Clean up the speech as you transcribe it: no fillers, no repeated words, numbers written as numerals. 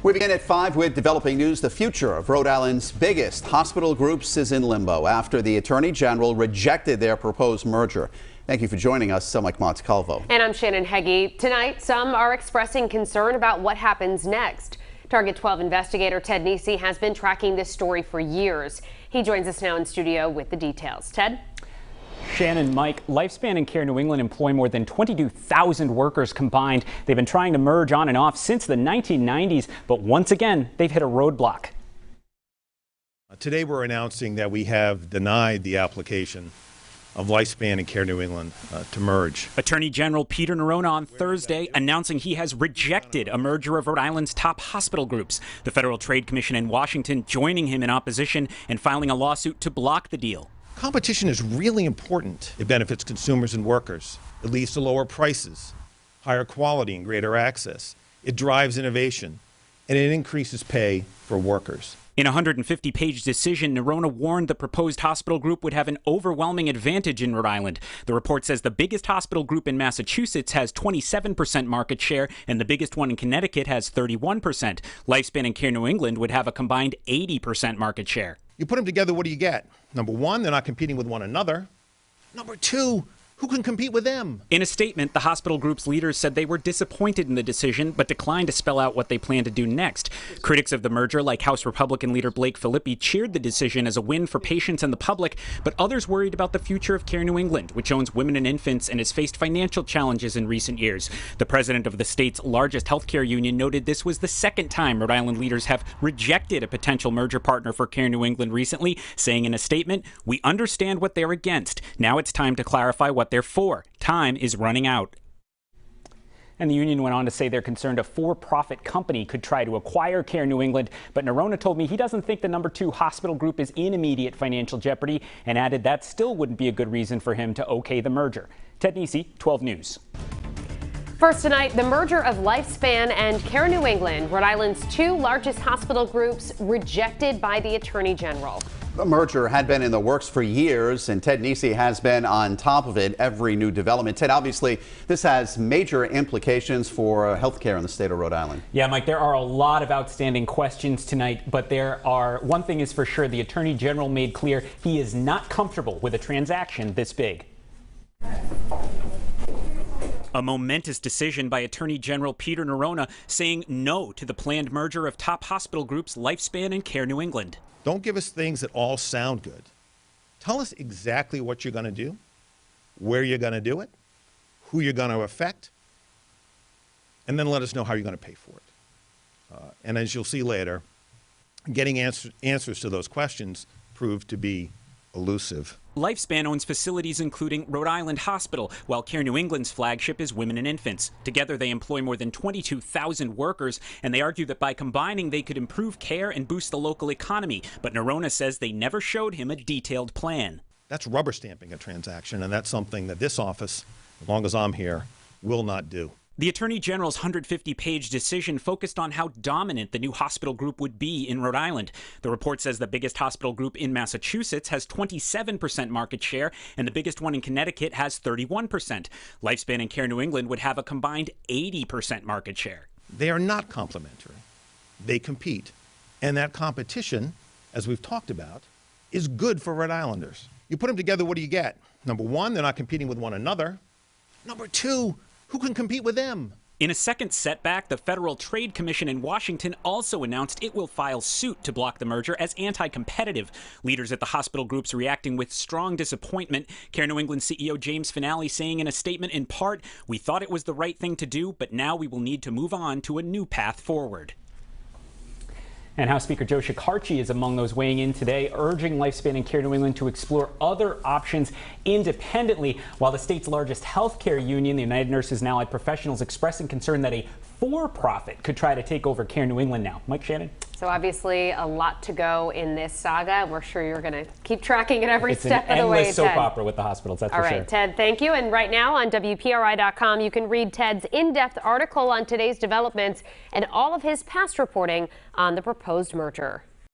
We begin at 5 with developing news. The future of Rhode Island's biggest hospital groups is in limbo after the Attorney General rejected their proposed merger. Thank you for joining us. I'm Mike Montecalvo. And I'm Shannon Heggie. Tonight, some are expressing concern about what happens next. Target 12 investigator Ted Nesi has been tracking this story for years. He joins us now in studio with the details. Ted? Shannon, Mike, Lifespan and Care New England employ more than 22,000 workers combined. They've been trying to merge on and off since the 1990s, but once again, they've hit a roadblock. Today we're announcing that we have denied the application of Lifespan and Care New England to merge. Attorney General Peter Neronha on Thursday announcing he has rejected a merger of Rhode Island's top hospital groups. The Federal Trade Commission in Washington joining him in opposition and filing a lawsuit to block the deal. Competition is really important. It benefits consumers and workers. It leads to lower prices, higher quality, and greater access. It drives innovation, and it increases pay for workers. In a 150-page decision, Neronha warned the proposed hospital group would have an overwhelming advantage in Rhode Island. The report says the biggest hospital group in Massachusetts has 27% market share, and the biggest one in Connecticut has 31%. Lifespan and Care New England would have a combined 80% market share. You put them together, what do you get? Number one, they're not competing with one another. Number two, who can compete with them? In a statement, the hospital group's leaders said they were disappointed in the decision, but declined to spell out what they plan to do next. Critics of the merger, like House Republican leader Blake Filippi, cheered the decision as a win for patients and the public, but others worried about the future of Care New England, which owns women and infants and has faced financial challenges in recent years. The president of the state's largest healthcare union noted this was the second time Rhode Island leaders have rejected a potential merger partner for Care New England recently, saying in a statement, "We understand what they're against. Now it's time to clarify what they're for. Time is running out." And the union went on to say they're concerned a for-profit company could try to acquire Care New England, but Neronha told me he doesn't think the number 2 hospital group is in immediate financial jeopardy, and added that still wouldn't be a good reason for him to okay the merger. Ted Nesi, 12 News. First tonight, the merger of Lifespan and Care New England, Rhode Island's 2 largest hospital groups, rejected by the Attorney General. The merger had been in the works for years, and Ted Nesi has been on top of it every new development. Ted, obviously, this has major implications for healthcare in the state of Rhode Island. Yeah, Mike, there are a lot of outstanding questions tonight, but one thing is for sure, the Attorney General made clear he is not comfortable with a transaction this big. A momentous decision by Attorney General Peter Neronha saying no to the planned merger of top hospital groups Lifespan and Care New England. Don't give us things that all sound good. Tell us exactly what you're going to do, where you're going to do it, who you're going to affect, and then let us know how you're going to pay for it. And as you'll see later, getting answers to those questions proved to be elusive. Lifespan owns facilities including Rhode Island Hospital, while Care New England's flagship is Women and Infants. Together, they employ more than 22,000 workers, and they argue that by combining, they could improve care and boost the local economy. But Neronha says they never showed him a detailed plan. That's rubber stamping a transaction, and that's something that this office, as long as I'm here, will not do. The Attorney General's 150-page decision focused on how dominant the new hospital group would be in Rhode Island. The report says the biggest hospital group in Massachusetts has 27% market share, and the biggest one in Connecticut has 31%. Lifespan and Care New England would have a combined 80% market share. They are not complementary. They compete. And that competition, as we've talked about, is good for Rhode Islanders. You put them together, what do you get? Number one, they're not competing with one another. Number two, who can compete with them? In a second setback, the Federal Trade Commission in Washington also announced it will file suit to block the merger as anti-competitive. Leaders at the hospital groups reacting with strong disappointment. Care New England CEO James Finale saying in a statement in part, "We thought it was the right thing to do, but now we will need to move on to a new path forward." And House Speaker Joe Shekarchi is among those weighing in today, urging Lifespan and Care New England to explore other options independently, while the state's largest healthcare union, the United Nurses and Allied Professionals, expressing concern that a for-profit could try to take over Care New England now. Mike, Shannon? So obviously a lot to go in this saga. We're sure you're going to keep tracking it every step of the way, Ted. It's an endless soap opera with the hospitals, that's for sure. All right, Ted, thank you. And right now on WPRI.com, you can read Ted's in-depth article on today's developments and all of his past reporting on the proposed merger.